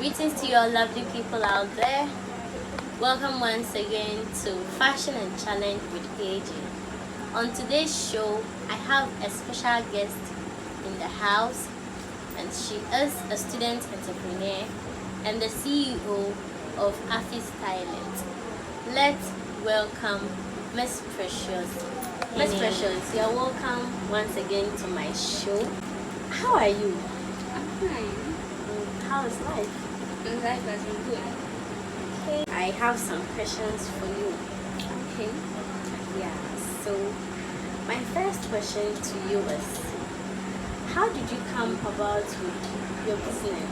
Greetings to you all lovely people out there. Welcome once again to Fashion and Challenge with AJ. On today's show, I have a special guest in the house, and she is a student entrepreneur and the CEO of AFI Stylette. Let's welcome Miss Precious. Miss Precious, you're welcome once again to my show. How are you? I'm fine. How is life? Life has been good. Okay. I have some questions for you. Okay. Yeah. So, my first question to you is, how did you come about with your business?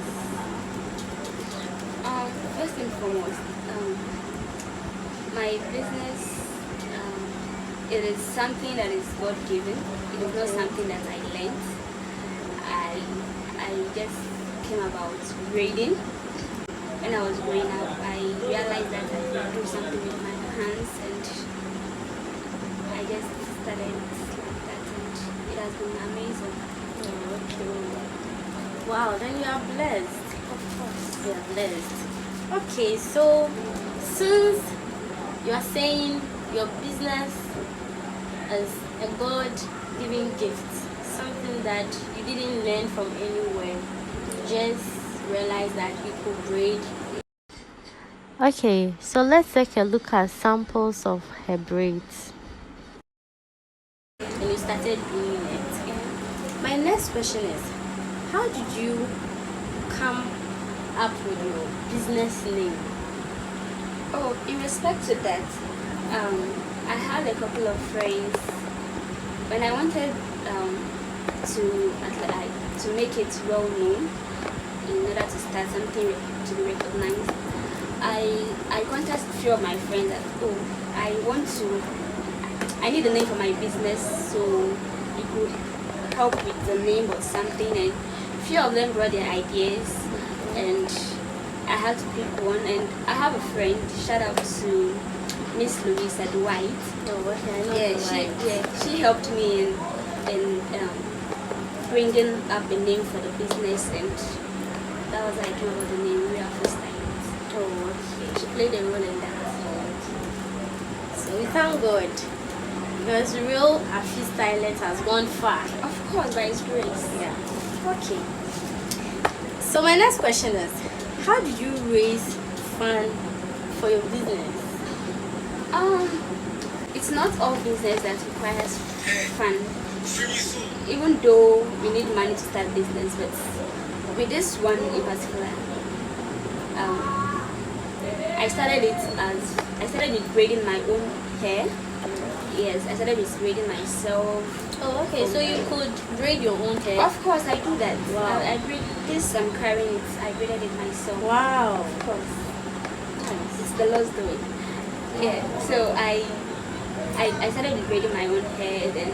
First and foremost, my business, it is something that is God given. It is not something that I learned. I just came about reading. When I was growing up, I realized that I could do something with my hands, and I just started like that, and it has been amazing. Okay. Wow, then you are blessed. Of course. You are blessed. Okay, so since you are saying your business is a God-given gift, something that you didn't learn from anywhere, just realize that you could braid. Okay, so let's take a look at samples of her braids. And you started doing it. My next question is, how did you come up with your business name? Oh, in respect to that, I had a couple of friends. When I wanted to make it well known, in order to start something to be recognized, I contacted a few of my friends that, I need a name for my business, so you could help with the name or something. And a few of them brought their ideas, and I had to pick one. And I have a friend, shout out to Miss Louisa Dwight. Oh, okay, she helped me in bringing up a name for the business, and that was how I came up with the name Real Stylette. Oh, okay. She played a role in that. So we thank God, because Real AFI Stylette has gone far. Of course, by His grace. Yeah. Okay. So my next question is, how did you raise fund for your business? It's not all business that requires fund. Even though we need money to start business, but with this one in particular, I started with braiding my own hair. Yes, I started with braiding myself. Oh, okay. So you could braid your own hair? Of course, I do that. Wow. I braid this. I'm carrying it. I braided it myself. Wow. Of course. It's the Lord's doing. Yeah. So I started with braiding my own hair, then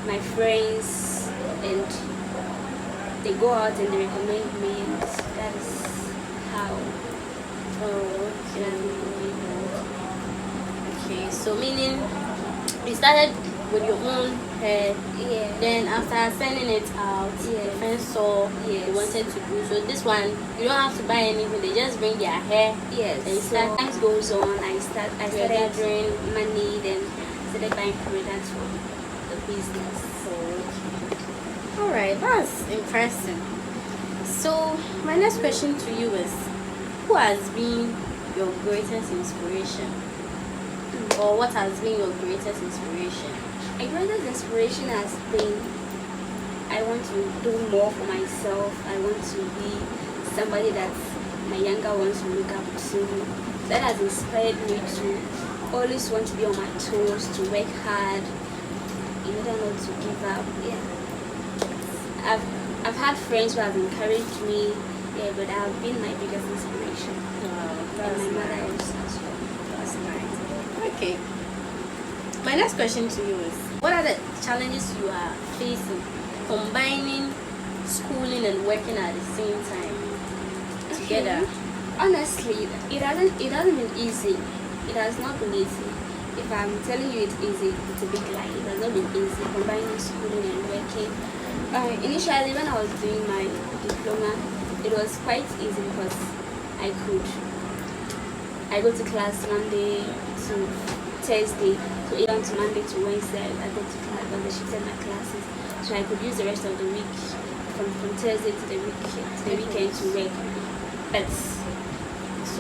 my friends, and they go out and they recommend me, and that is how. Oh, okay. So meaning you started with your own hair. Yeah. Then after sending it out, Yes. the friends saw Yes. you wanted to do. So this one, you don't have to buy anything. They just bring their hair. Yes. And So as time goes on, I started gathering money, then started buying products for the business. All right, that's interesting. So my next question to you is, who has been your greatest inspiration, or what has been your greatest inspiration? My greatest inspiration has been, I want to do more for myself. I want to be somebody that my younger ones will look up to. That has inspired me to always want to be on my toes, to work hard, in order not to give up. Yeah. I've had friends who have encouraged me, yeah, but I've been my biggest inspiration. That's And my nice. mother is as well. That's nice. Okay. My next question to you is, what are the challenges you are facing combining schooling and working at the same time together? Honestly, it hasn't been easy. It has not been easy. If I'm telling you it's easy, it's a big lie. It has not been easy combining schooling and working. Initially, when I was doing my diploma, it was quite easy because I go to class Monday to Thursday, so even to Monday to Wednesday I go to class, but they shifted my classes, so I could use the rest of the week from Thursday to the weekend to work. But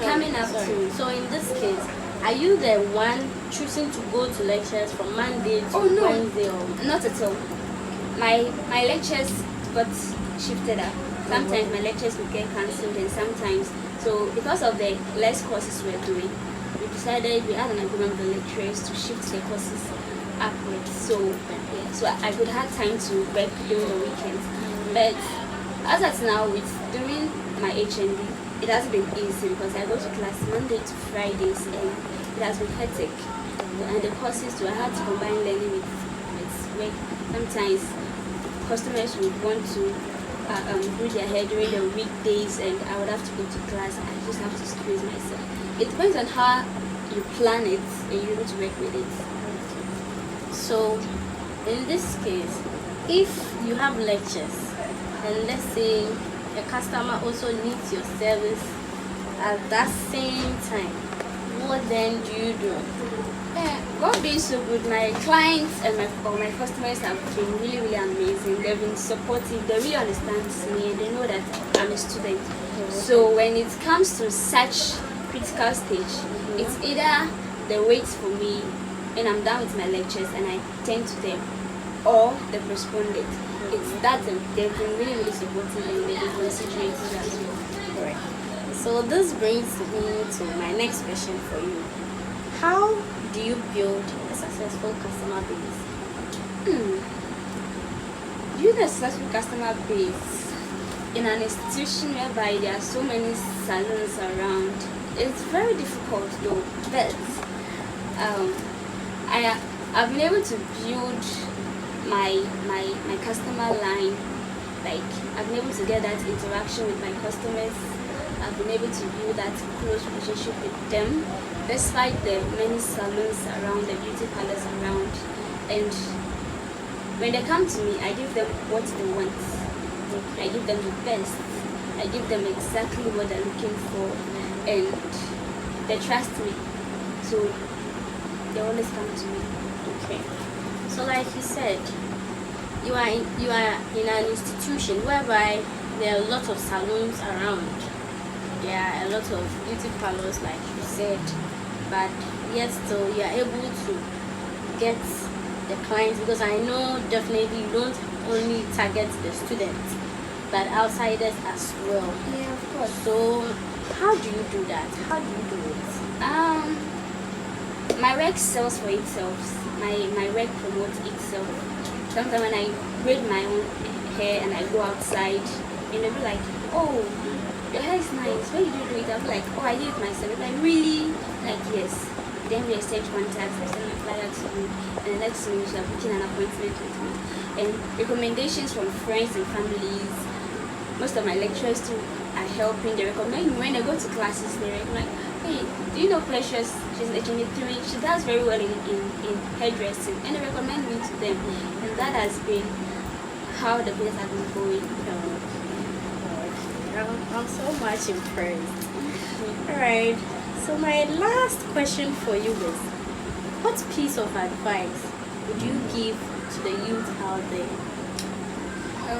coming up to, so in this case, are you the one choosing to go to lectures from Monday to no, Wednesday? Or not at all. My lectures got shifted up. Sometimes my lectures would get cancelled, and sometimes, so because of the less courses we're doing, we decided, we had an agreement with the lecturers to shift the courses upwards. So I could have time to work during the weekends. But as at now, with doing my HND, it has been easy because I go to class Monday to Fridays, and it has been hectic. And the courses too, I had to combine learning with work. Sometimes customers would want to do their hair during the weekdays, and I would have to go to class. I just have to squeeze myself. It depends on how you plan it and you're able to work with it. So in this case, if you have lectures and let's say a customer also needs your service at that same time, what then do you do? God being so good, my clients and my customers have been really, really amazing. They've been supportive, they really understand me, and they know that I'm a student. So when it comes to such critical stage, it's either they wait for me when I'm done with my lectures and I tend to them, or they postpone it. It's that they've been really, really supportive, and they've been considerate as well. Right. So this brings me to my next question for you. How do you build a successful customer base? Build a successful customer base in an institution whereby there are so many salons around, it's very difficult though. But I've been able to build my customer line. Like, I've been able to get that interaction with my customers. I've been able to build that close relationship with them, despite the many salons around, the beauty parlors around. And when they come to me, I give them what they want. I give them the best. I give them exactly what they're looking for, and they trust me. So they always come to me. Okay. So like you said, you are in an institution whereby there are a lot of salons around. There are a lot of beauty parlors, like you said, but yet still you are able to get the clients, because I know definitely you don't only target the students but outsiders as well. Yeah, of course. So how do you do that? How do you do it? My work sells for itself. My work promotes itself. Sometimes when I braid my own hair and I go outside, and they'll be like, oh, your hair is nice, why did you do it? I'll be like, oh, I did it myself. They're like, really? Like, yes. Then we exchange contacts, I send my flyer to you, and the next minute you are booking an appointment with me. And recommendations from friends and families. Most of my lecturers too are helping. They recommend me when they go to classes. They recommend, hey, do you know Precious? She's in 23. She does very well in hairdressing, and they recommend me to them. And that has been how the business has been going. I'm so much impressed. Alright, so my last question for you is, what piece of advice would you give to the youth out there?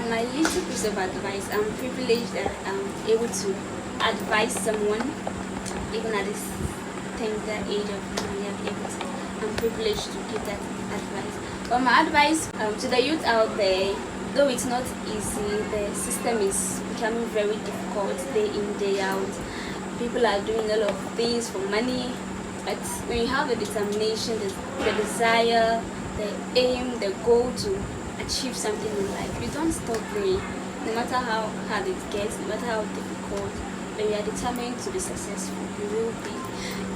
My little piece of advice, I'm privileged that I'm able to advise someone, even at this tender age of 9 years. I'm privileged to give that advice. But my advice to the youth out there, though it's not easy, the system is becoming very difficult day in, day out. People are doing a lot of things for money, but when you have the determination, the desire, the aim, the goal to achieve something in life, you don't stop praying. No matter how hard it gets, no matter how difficult, when you are determined to be successful, you will be.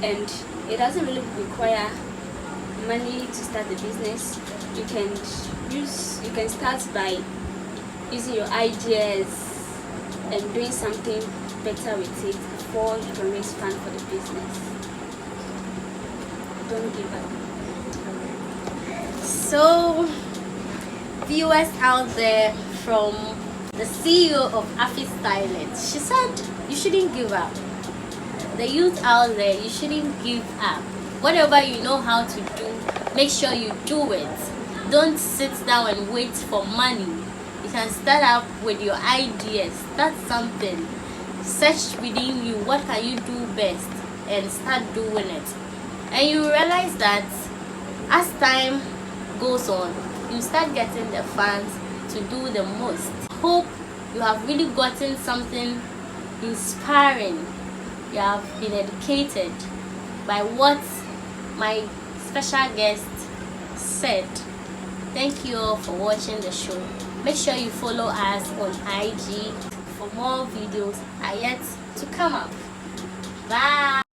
And it doesn't really require money to start the business. You can start by using your ideas and doing something better with it before you can raise funds for the business. Don't give up. So, viewers out there, from the CEO of AFI Stylette, she said you shouldn't give up. the youth out there, you shouldn't give up. Whatever you know how to do, make sure you do it. Don't sit down and wait for money. You can start up with your ideas. Start something. Search within you, what can you do best, and start doing it. And you realize that as time goes on, you start getting the funds to do the most. Hope you have really gotten something inspiring. You have been educated by what my special guest said. Thank you all for watching the show. Make sure you follow us on IG for more videos are yet to come up. Bye.